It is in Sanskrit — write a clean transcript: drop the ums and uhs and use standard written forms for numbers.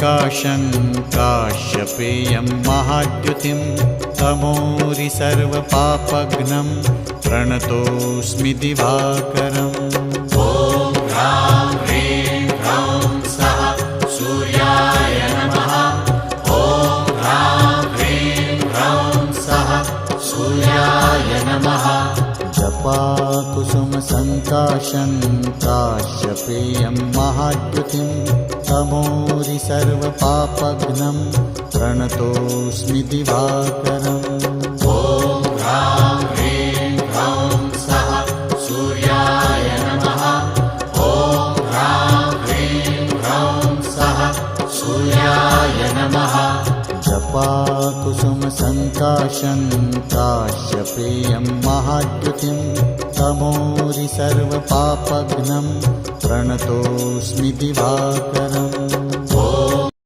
सङ्काशं काश्यपेयं महाद्युतिं तमोरि सर्वपापघ्नं प्रणतोऽस्मि दिवाकरम्। ॐ ह्रां ह्रीं ह्रौं सः सूर्याय नमः। ॐ ह्रां ह्रीं ह्रौं सः सूर्याय नमः। जपाकुसुमसङ्काशं काश्यपेयं महाद्युतिं तमोरि सर्वपापघ्नं प्रणतोऽस्मि दिवाकरम्। ॐ ह्रां ह्रीं ह्रौं सः सूर्याय नमः। ॐ ह्रां ह्रीं ह्रौं सः सूर्याय नमः। जपाकुसुमसङ्काशं काश्यपेयं महाद्युतिं तमोरि सर्वपापघ्नं प्रणतोऽस्मि दिवाकरम्।